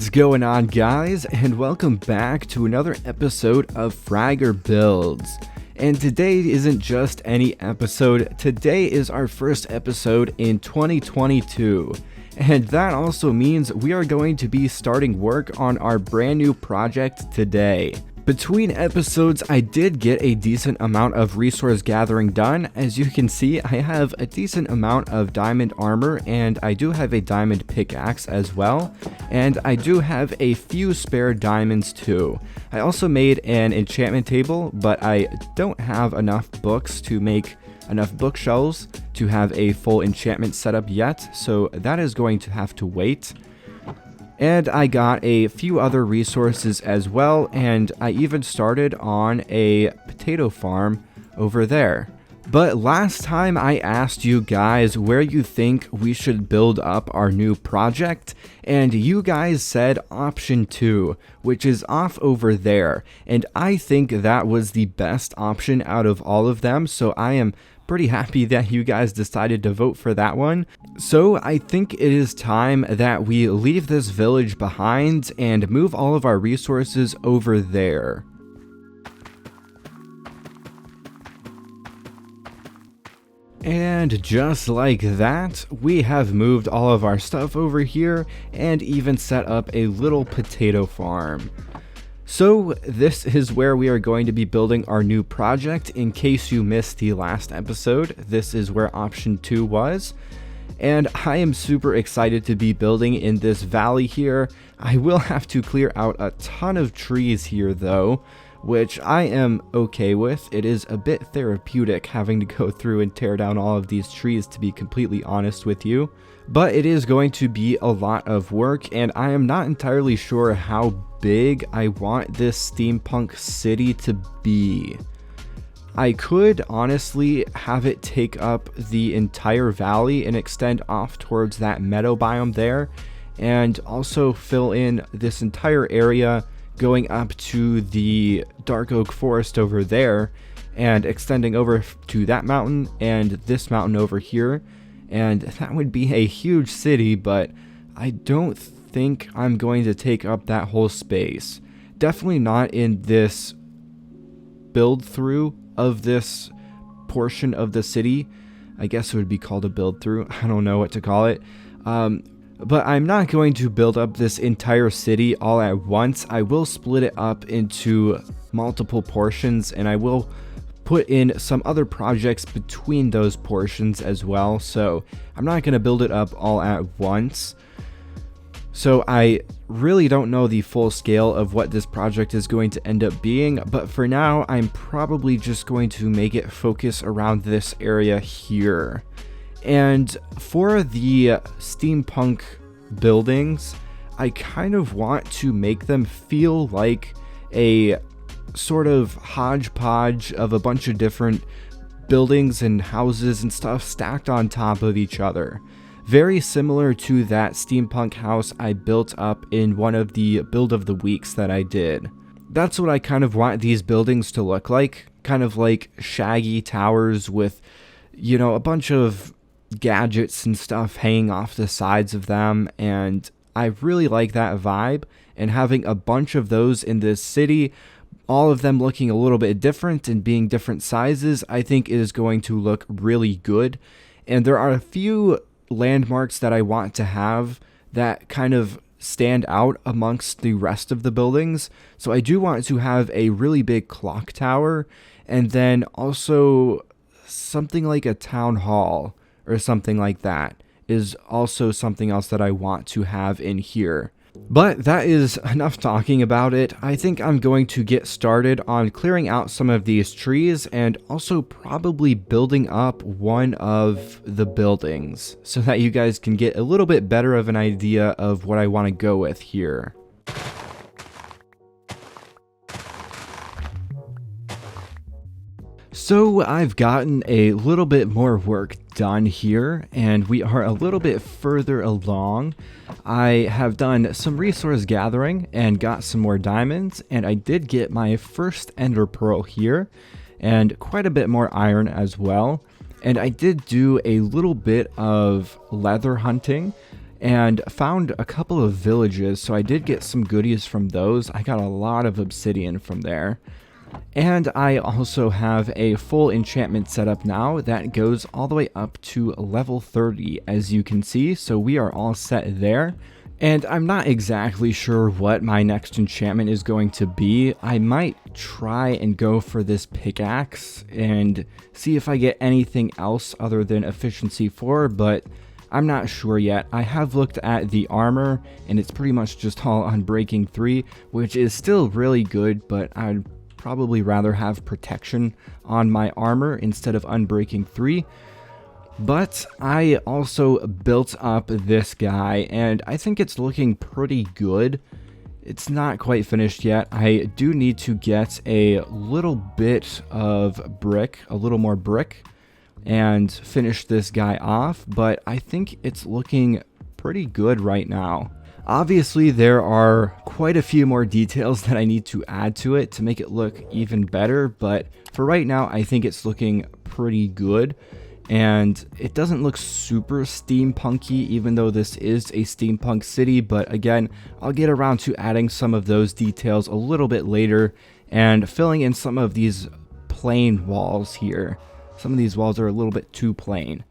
is going on, guys, and welcome back to another episode of Fragger Builds. And today isn't just any episode, today is our first episode in 2022. And that also means we are going to be starting work on our brand new project today. Between episodes, I did get a decent amount of resource gathering done. As you can see, I have a decent amount of diamond armor, and I do have a diamond pickaxe as well, and I do have a few spare diamonds too. I also made an enchantment table, but I don't have enough books to make enough bookshelves to have a full enchantment setup yet, so that is going to have to wait. And I got a few other resources as well, and I even started on a potato farm over there. But last time I asked you guys where you think we should build up our new project, and you guys said option 2, which is off over there. And I think that was the best option out of all of them, so I am pretty happy that you guys decided to vote for that one. So I think it is time that we leave this village behind and move all of our resources over there. And just like that, we have moved all of our stuff over here and even set up a little potato farm. So this is where we are going to be building our new project. In case you missed the last episode, this is where option 2 was. And I am super excited to be building in this valley here. I will have to clear out a ton of trees here though, which I am okay with. It is a bit therapeutic having to go through and tear down all of these trees, to be completely honest with you. But it is going to be a lot of work, and I am not entirely sure how big I want this steampunk city to be. I could honestly have it take up the entire valley and extend off towards that meadow biome there, and also fill in this entire area going up to the dark oak forest over there and extending over to that mountain and this mountain over here. And that would be a huge city, but I don't think I'm going to take up that whole space. Definitely not in this build through of this portion of the city. I guess it would be called a build through. I don't know what to call it. But I'm not going to build up this entire city all at once. I will split it up into multiple portions, and I will put in some other projects between those portions as well. So I'm not going to build it up all at once. So I really don't know the full scale of what this project is going to end up being, but for now I'm probably just going to make it focus around this area here. And for the steampunk buildings, I kind of want to make them feel like a sort of hodgepodge of a bunch of different buildings and houses and stuff stacked on top of each other. Very similar to that steampunk house I built up in one of the build of the weeks that I did. That's what I kind of want these buildings to look like. Kind of like shaggy towers with, you know, a bunch of gadgets and stuff hanging off the sides of them, and I really like that vibe, and having a bunch of those in this city, all of them looking a little bit different and being different sizes, I think is going to look really good. And there are a few landmarks that I want to have that kind of stand out amongst the rest of the buildings. So I do want to have a really big clock tower, and then also something like a town hall or something like that is also something else that I want to have in here. But that is enough talking about it. I think I'm going to get started on clearing out some of these trees and also probably building up one of the buildings so that you guys can get a little bit better of an idea of what I want to go with here. So I've gotten a little bit more work done here, and we are a little bit further along. I have done some resource gathering and got some more diamonds, and I did get my first ender pearl here, and quite a bit more iron as well. And I did do a little bit of leather hunting, and found a couple of villages, so I did get some goodies from those. I got a lot of obsidian from there. And I also have a full enchantment setup now that goes all the way up to level 30, as you can see, so we are all set there. And I'm not exactly sure what my next enchantment is going to be. I might try and go for this pickaxe and see if I get anything else other than efficiency 4, but I'm not sure yet. I have looked at the armor, and it's pretty much just all unbreaking 3, which is still really good, but I'd probably rather have protection on my armor instead of unbreaking 3. But I also built up this guy, and I think it's looking pretty good. It's not quite finished yet. I do need to get a little bit of brick, a little more brick, and finish this guy off, but I think it's looking pretty good right now. Obviously, there are quite a few more details that I need to add to it to make it look even better, but for right now, I think it's looking pretty good. And it doesn't look super steampunky, even though this is a steampunk city, but again, I'll get around to adding some of those details a little bit later and filling in some of these plain walls here. Some of these walls are a little bit too plain.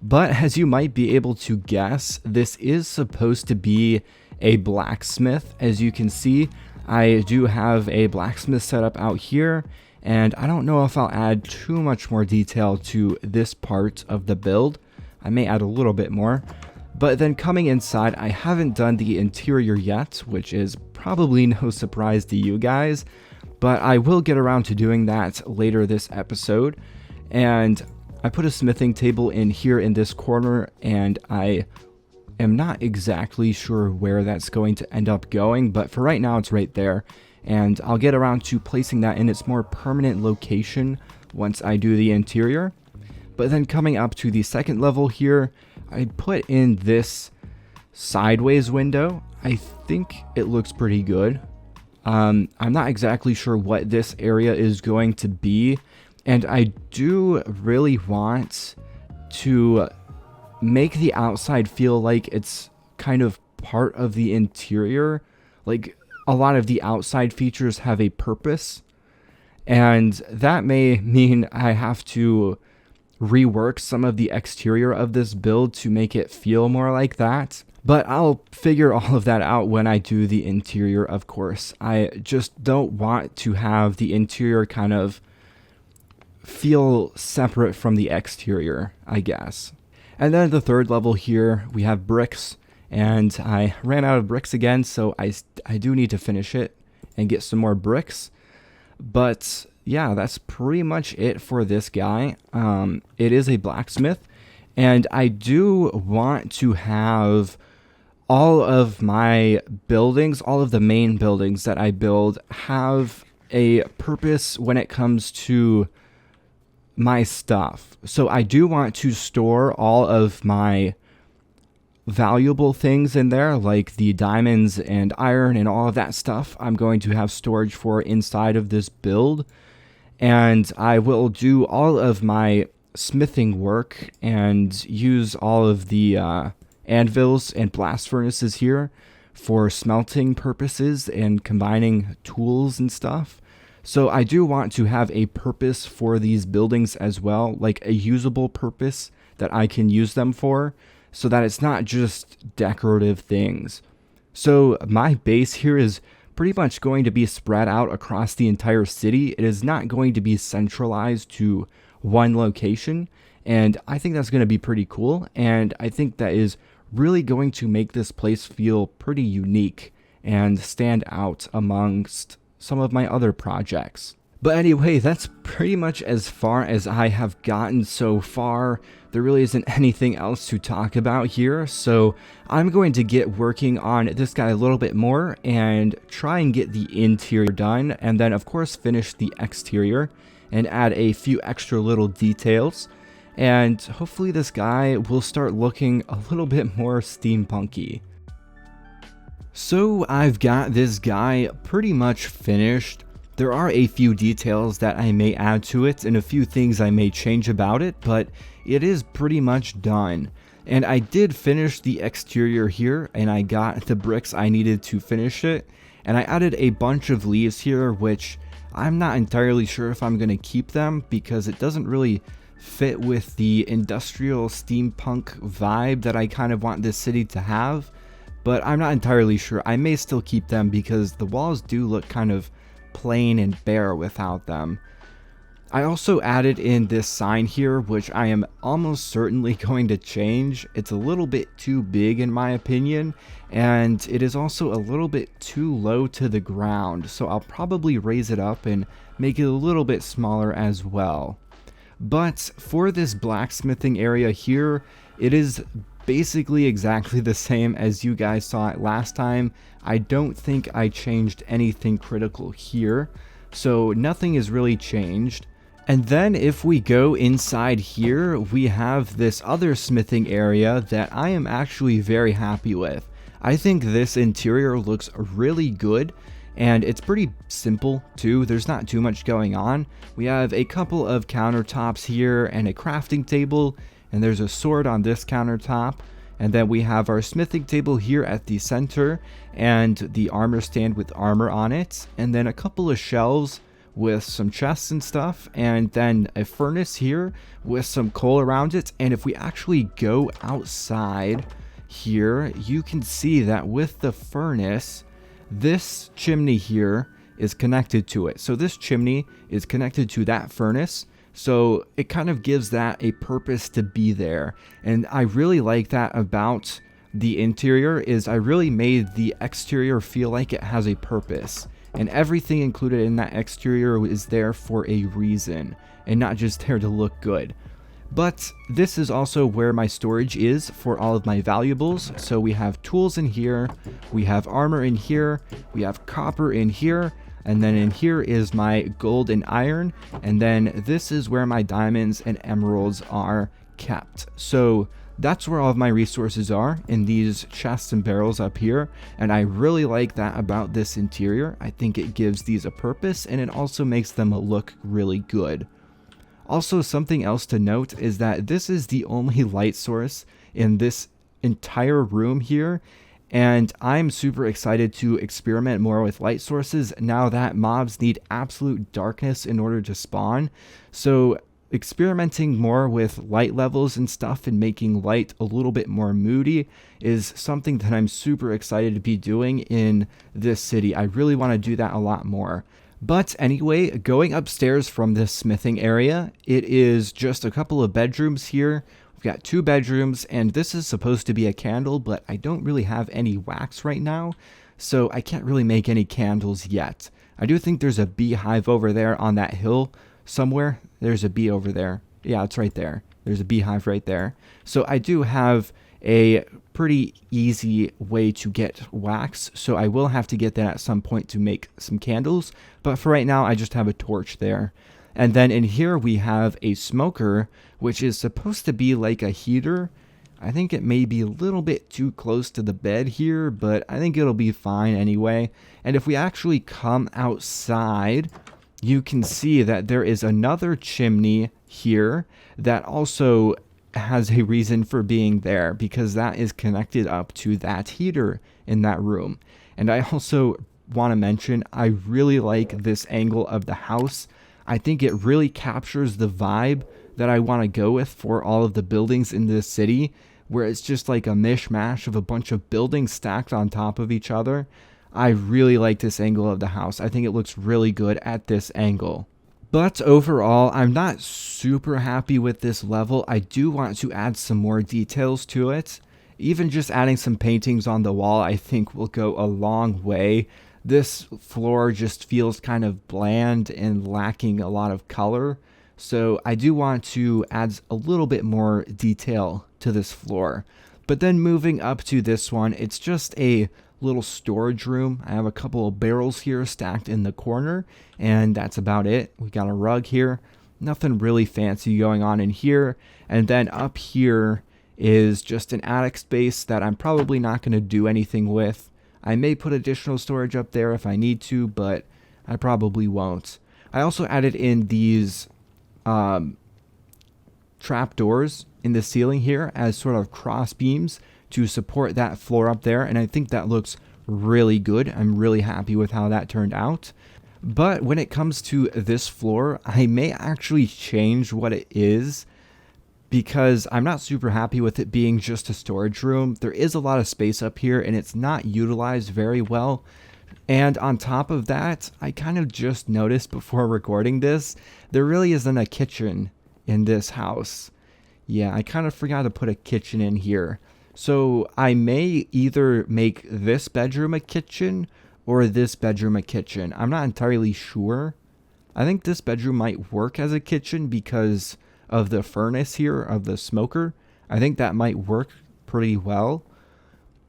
But as you might be able to guess, this is supposed to be a blacksmith. As you can see, I do have a blacksmith setup out here, and I don't know if I'll add too much more detail to this part of the build. I may add a little bit more. But then coming inside, I haven't done the interior yet, which is probably no surprise to you guys, but I will get around to doing that later this episode. And I put a smithing table in here in this corner, and I am not exactly sure where that's going to end up going, but for right now it's right there. And I'll get around to placing that in its more permanent location once I do the interior. But then coming up to the second level here, I put in this sideways window. I think it looks pretty good. I'm not exactly sure what this area is going to be, and I do really want to make the outside feel like it's kind of part of the interior. Like, a lot of the outside features have a purpose, and that may mean I have to rework some of the exterior of this build to make it feel more like that. But I'll figure all of that out when I do the interior, of course. I just don't want to have the interior kind of feel separate from the exterior, I guess. And then the third level here, we have bricks. And I ran out of bricks again, so I do need to finish it and get some more bricks. But yeah, that's pretty much it for this guy. It is a blacksmith, and I do want to have all of my buildings, all of the main buildings that I build, have a purpose when it comes to my stuff. So I do want to store all of my valuable things in there, like the diamonds and iron and all of that stuff. I'm going to have storage for inside of this build, and I will do all of my smithing work and use all of the anvils and blast furnaces here for smelting purposes and combining tools and stuff. So I do want to have a purpose for these buildings as well, like a usable purpose that I can use them for, so that it's not just decorative things. So my base here is pretty much going to be spread out across the entire city. It is not going to be centralized to one location, and I think that's going to be pretty cool, and I think that is really going to make this place feel pretty unique and stand out amongst some of my other projects. But anyway, that's pretty much as far as I have gotten so far. There really isn't anything else to talk about here, so I'm going to get working on this guy a little bit more and try and get the interior done, and then of course finish the exterior and add a few extra little details, and hopefully this guy will start looking a little bit more steampunky. So I've got this guy pretty much finished. There are a few details that I may add to it and a few things I may change about it, but it is pretty much done. And I did finish the exterior here, and I got the bricks I needed to finish it. And I added a bunch of leaves here, which I'm not entirely sure if I'm going to keep them because it doesn't really fit with the industrial steampunk vibe that I kind of want this city to have. But I'm not entirely sure. I may still keep them because the walls do look kind of plain and bare without them. I also added in this sign here, which I am almost certainly going to change. It's a little bit too big in my opinion, and it is also a little bit too low to the ground, so I'll probably raise it up and make it a little bit smaller as well. But for this blacksmithing area here, it is basically exactly the same as you guys saw it last time. I don't think I changed anything critical here, so nothing is really changed. And then if we go inside here, we have this other smithing area that I am actually very happy with. I think this interior looks really good, and it's pretty simple too. There's not too much going on. We have a couple of countertops here and a crafting table, and there's a sword on this countertop. And then we have our smithing table here at the center, and the armor stand with armor on it, and then a couple of shelves with some chests and stuff, and then a furnace here with some coal around it. And if we actually go outside here, you can see that with the furnace, this chimney here is connected to it. So this chimney is connected to that furnace, so it kind of gives that a purpose to be there. And I really like that about the interior, is I really made the exterior feel like it has a purpose. And everything included in that exterior is there for a reason, and not just there to look good. But this is also where my storage is for all of my valuables. So we have tools in here, we have armor in here, we have copper in here, and then in here is my gold and iron, and then this is where my diamonds and emeralds are kept. So that's where all of my resources are, in these chests and barrels up here, and I really like that about this interior. I think it gives these a purpose, and it also makes them look really good. Also, something else to note is that this is the only light source in this entire room here, and I'm super excited to experiment more with light sources now that mobs need absolute darkness in order to spawn. So experimenting more with light levels and stuff and making light a little bit more moody is something that I'm super excited to be doing in this city. I really want to do that a lot more. But anyway, going upstairs from this smithing area, it is just a couple of bedrooms here. We've got 2 bedrooms, and this is supposed to be a candle, but I don't really have any wax right now, so I can't really make any candles yet. I do think there's a beehive over there on that hill somewhere. There's a bee over there. Yeah, it's right there. There's a beehive right there. So I do have a pretty easy way to get wax, so I will have to get that at some point to make some candles, but for right now I just have a torch there. And then in here we have a smoker, which is supposed to be like a heater. I think it may be a little bit too close to the bed here, but I think it'll be fine anyway. And if we actually come outside, you can see that there is another chimney here that also has a reason for being there, because that is connected up to that heater in that room. And I also want to mention, I really like this angle of the house. I think it really captures the vibe that I want to go with for all of the buildings in this city, where it's just like a mishmash of a bunch of buildings stacked on top of each other. I really like this angle of the house. I think it looks really good at this angle. But overall, I'm not super happy with this level. I do want to add some more details to it. Even just adding some paintings on the wall, I think will go a long way. This floor just feels kind of bland and lacking a lot of color. So I do want to add a little bit more detail to this floor. But then moving up to this one, it's just a little storage room. I have a couple of barrels here stacked in the corner, and that's about it. We got a rug here. Nothing really fancy going on in here. And then up here is just an attic space that I'm probably not going to do anything with. I may put additional storage up there if I need to, but I probably won't. I also added in these trap doors in the ceiling here as sort of cross beams to support that floor up there, and I think that looks really good. I'm really happy with how that turned out. But when it comes to this floor, I may actually change what it is because I'm not super happy with it being just a storage room. There is a lot of space up here and it's not utilized very well. And on top of that, I kind of just noticed before recording this, there really isn't a kitchen in this house. Yeah, I kind of forgot to put a kitchen in here. So I may either make this bedroom a kitchen or this bedroom a kitchen. I'm not entirely sure. I think this bedroom might work as a kitchen because of the furnace here, of the smoker. I think that might work pretty well.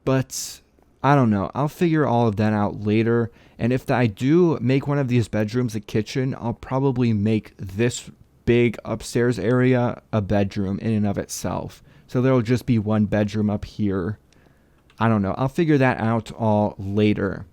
But I don't know. I'll figure all of that out later. And if I do make one of these bedrooms a kitchen, I'll probably make this big upstairs area a bedroom in and of itself. So there'll just be one bedroom up here. I don't know. I'll figure that out all later.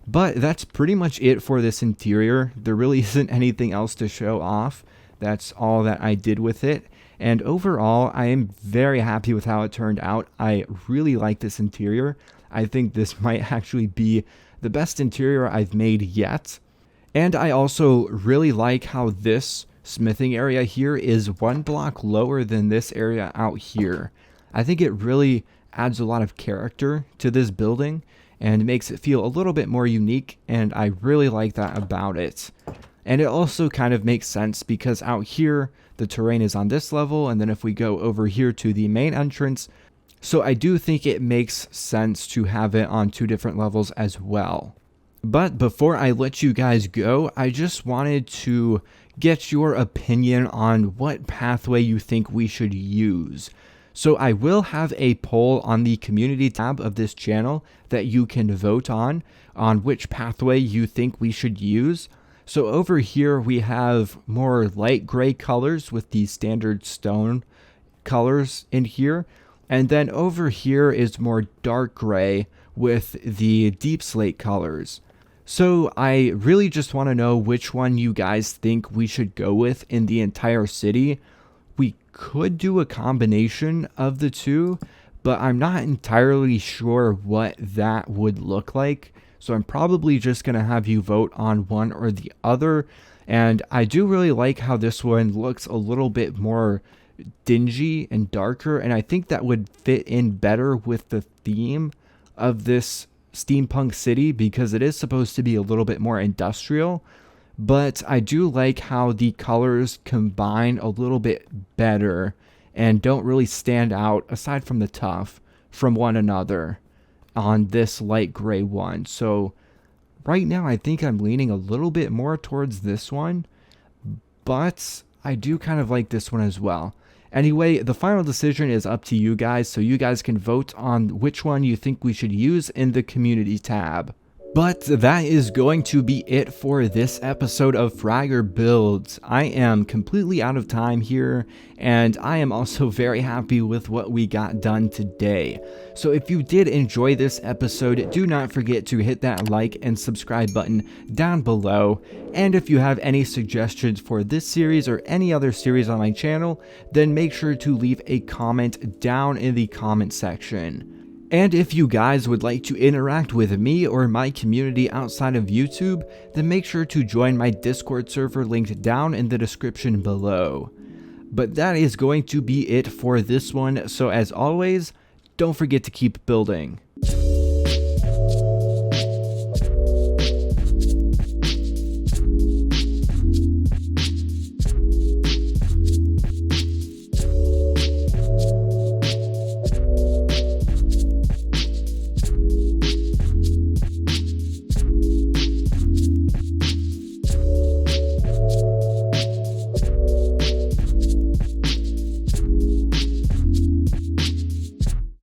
But that's pretty much it for this interior. There really isn't anything else to show off. That's all that I did with it. And overall, I am very happy with how it turned out. I really like this interior. I think this might actually be the best interior I've made yet. And I also really like how this smithing area here is one block lower than this area out here. I think it really adds a lot of character to this building and makes it feel a little bit more unique, and I really like that about it. And it also kind of makes sense because out here the terrain is on this level, and then if we go over here to the main entrance, so I do think it makes sense to have it on two different levels as well. But before I let you guys go, I just wanted to get your opinion on what pathway you think we should use. So I will have a poll on the community tab of this channel that you can vote on which pathway you think we should use. So over here we have more light gray colors with the standard stone colors in here. And then over here is more dark gray with the deep slate colors. So I really just want to know which one you guys think we should go with in the entire city. We could do a combination of the two, but I'm not entirely sure what that would look like. So I'm probably just going to have you vote on one or the other. And I do really like how this one looks a little bit more dingy and darker, and I think that would fit in better with the theme of this steampunk city because it is supposed to be a little bit more industrial. But I do like how the colors combine a little bit better and don't really stand out, aside from the tuff, from one another on this light gray one. So right now I think I'm leaning a little bit more towards this one, but I do kind of like this one as well. Anyway, the final decision is up to you guys, so you guys can vote on which one you think we should use in the community tab. But that is going to be it for this episode of Fragger Builds. I am completely out of time here, and I am also very happy with what we got done today. So if you did enjoy this episode, do not forget to hit that like and subscribe button down below. And if you have any suggestions for this series or any other series on my channel, then make sure to leave a comment down in the comment section. And if you guys would like to interact with me or my community outside of YouTube, then make sure to join my Discord server linked down in the description below. But that is going to be it for this one, so as always, don't forget to keep building.